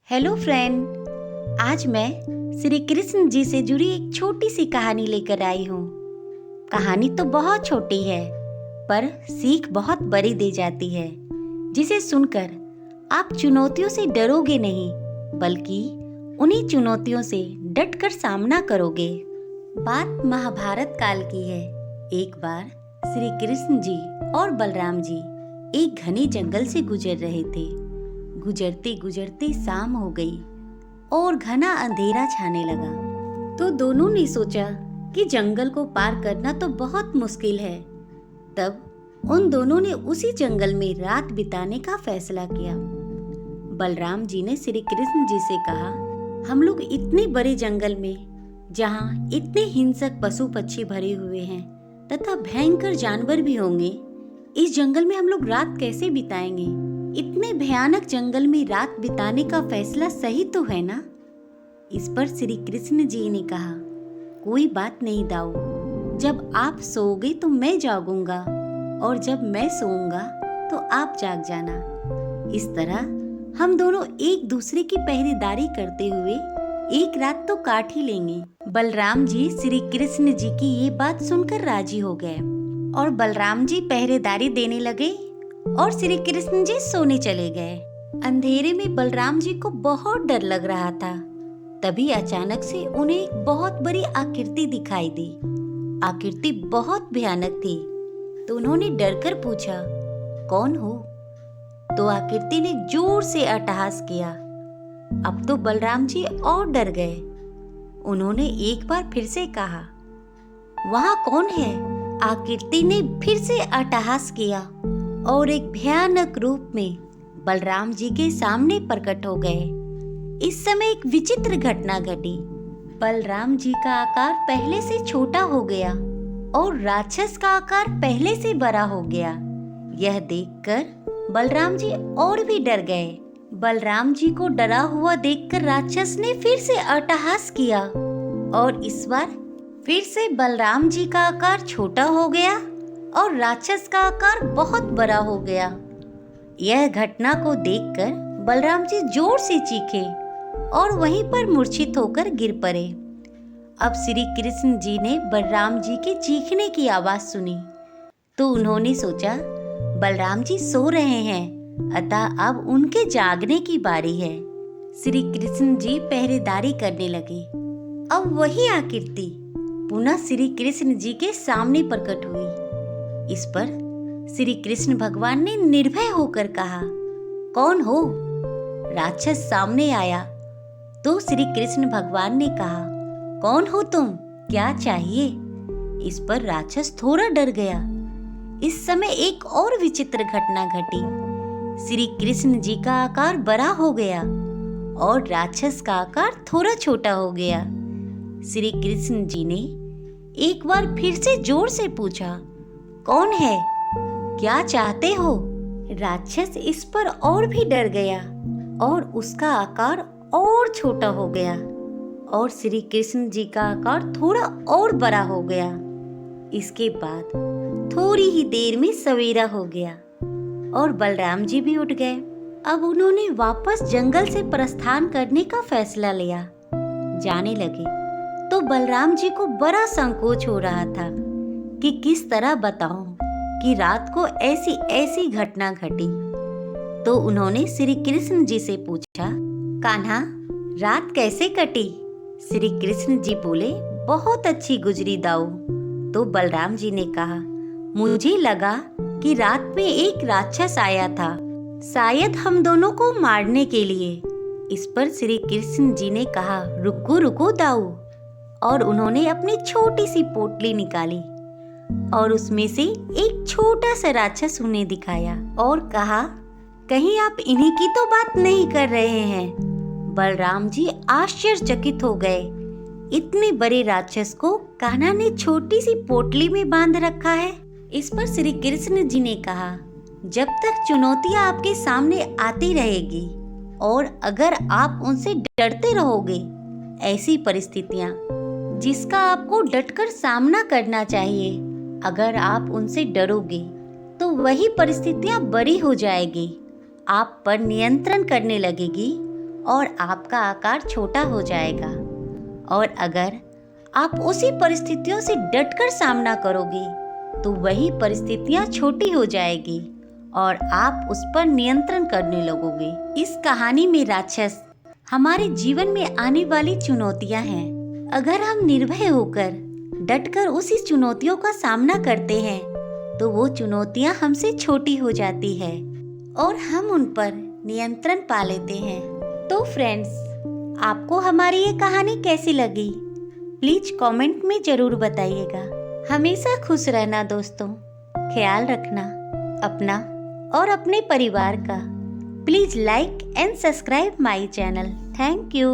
Hello friend. आज मैं श्री कृष्ण जी से जुड़ी एक छोटी सी कहानी लेकर आई हूँ। कहानी तो बहुत छोटी है पर सीख बहुत बड़ी दे जाती है, जिसे सुनकर आप चुनौतियों से डरोगे नहीं बल्कि उन्हीं चुनौतियों से डटकर सामना करोगे। बात महाभारत काल की है। एक बार श्री कृष्ण जी और बलराम जी एक घने जंगल से गुजर रहे थे। गुजरते गुजरते शाम हो गई और घना अंधेरा छाने लगा। तो दोनों ने सोचा कि जंगल को पार करना तो बहुत मुश्किल है। तब उन दोनों ने उसी जंगल में रात बिताने का फैसला किया। बलराम जी ने श्री कृष्ण जी से कहा, हम लोग इतने बड़े जंगल में, जहाँ इतने हिंसक पशु पक्षी भरे हुए हैं तथा भयंकर जानवर भी होंगे, इस जंगल में हम लोग रात कैसे बिताएंगे? इतने भयानक जंगल में रात बिताने का फैसला सही तो है ना? इस पर श्री कृष्ण जी ने कहा, कोई बात नहीं दाऊ, जब आप सोओगे तो मैं जागूंगा और जब मैं सोऊंगा तो आप जाग जाना। इस तरह हम दोनों एक दूसरे की पहरेदारी करते हुए एक रात तो काट ही लेंगे। बलराम जी श्री कृष्ण जी की ये बात सुनकर राजी हो गए और बलराम जी पहरेदारी देने लगे और श्री कृष्ण जी सोने चले गए। अंधेरे में बलराम जी को बहुत डर लग रहा था। तभी अचानक से उन्हें एक बहुत बड़ी आकृति दिखाई दी। आकृति बहुत भयानक थी, तो उन्होंने डरकर पूछा, कौन हो? तो आकृति ने जोर से अट्टहास किया। अब तो बलराम जी और डर गए। उन्होंने एक बार फिर से कहा, वहाँ कौन है? आकृति ने फिर से अट्टहास किया और एक भयानक रूप में बलराम जी के सामने प्रकट हो गए। इस समय एक विचित्र घटना घटी। बलराम जी का आकार पहले से छोटा हो गया और राक्षस का आकार पहले से बड़ा हो गया। यह देखकर बलराम जी और भी डर गए। बलराम जी को डरा हुआ देखकर राक्षस ने फिर से अट्टहास किया और इस बार फिर से बलराम जी का आकार छोटा हो गया और राक्षस का आकार बहुत बड़ा हो गया। यह घटना को देखकर बलराम जी जोर से चीखे और वहीं पर मूर्छित होकर गिर पड़े। अब श्री कृष्ण जी ने बलराम जी के चीखने की आवाज सुनी तो उन्होंने सोचा, बलराम जी सो रहे हैं, अतः अब उनके जागने की बारी है। श्री कृष्ण जी पहरेदारी करने लगे। अब वही आकृति पुनः श्री कृष्ण जी के सामने प्रकट हुई। इस पर श्री कृष्ण भगवान ने निर्भय होकर कहा, कौन हो? राक्षस सामने आया तो श्री कृष्ण भगवान ने कहा, कौन हो तुम? क्या चाहिए? इस पर राक्षस थोड़ा डर गया। इस समय एक और विचित्र घटना घटी। श्री कृष्ण जी का आकार बड़ा हो गया और राक्षस का आकार थोड़ा छोटा हो गया। श्री कृष्ण जी ने एक बार फिर से जोर से पूछा, कौन है? क्या चाहते हो? राक्षस इस पर और भी डर गया और उसका आकार और छोटा हो गया और श्री कृष्ण जी का आकार थोड़ा और बड़ा हो गया। इसके बाद थोड़ी ही देर में सवेरा हो गया और बलराम जी भी उठ गए। अब उन्होंने वापस जंगल से प्रस्थान करने का फैसला लिया। जाने लगे तो बलराम जी को बड़ा संकोच हो रहा था कि किस तरह बताऊं कि रात को ऐसी ऐसी घटना घटी। तो उन्होंने श्री कृष्ण जी से पूछा, कान्हा रात कैसे कटी? श्री कृष्ण जी बोले, बहुत अच्छी गुजरी दाऊ। तो बलराम जी ने कहा, मुझे लगा कि रात में एक राक्षस आया था, शायद हम दोनों को मारने के लिए। इस पर श्री कृष्ण जी ने कहा, रुको रुको दाऊ, और उन्होंने अपनी छोटी सी पोटली निकाली और उसमें से एक छोटा सा राक्षस उन्हें दिखाया और कहा, कहीं आप इन्हीं की तो बात नहीं कर रहे हैं? बलराम जी आश्चर्यचकित हो गए। इतने बड़े राक्षस को कान्हा ने छोटी सी पोटली में बांध रखा है। इस पर श्री कृष्ण जी ने कहा, जब तक चुनौतियां आपके सामने आती रहेगी और अगर आप उनसे डरते रहोगे, ऐसी परिस्थितियां जिसका आपको डटकर सामना करना चाहिए, अगर आप उनसे डरोगे तो वही परिस्थितियां बड़ी हो जाएगी, आप पर नियंत्रण करने लगेगी और आपका आकार छोटा हो जाएगा। और अगर आप उसी परिस्थितियों से डटकर सामना करोगे तो वही परिस्थितियां छोटी हो जाएगी और आप उस पर नियंत्रण करने लगोगे। इस कहानी में राक्षस हमारे जीवन में आने वाली चुनौतियां हैं। अगर हम निर्भय होकर डटकर उसी चुनौतियों का सामना करते हैं तो वो चुनौतियां हमसे छोटी हो जाती है और हम उन पर नियंत्रण पा लेते हैं। तो फ्रेंड्स, आपको हमारी ये कहानी कैसी लगी? प्लीज कमेंट में जरूर बताइएगा। हमेशा खुश रहना दोस्तों, ख्याल रखना अपना और अपने परिवार का। Please like and subscribe my channel. Thank you.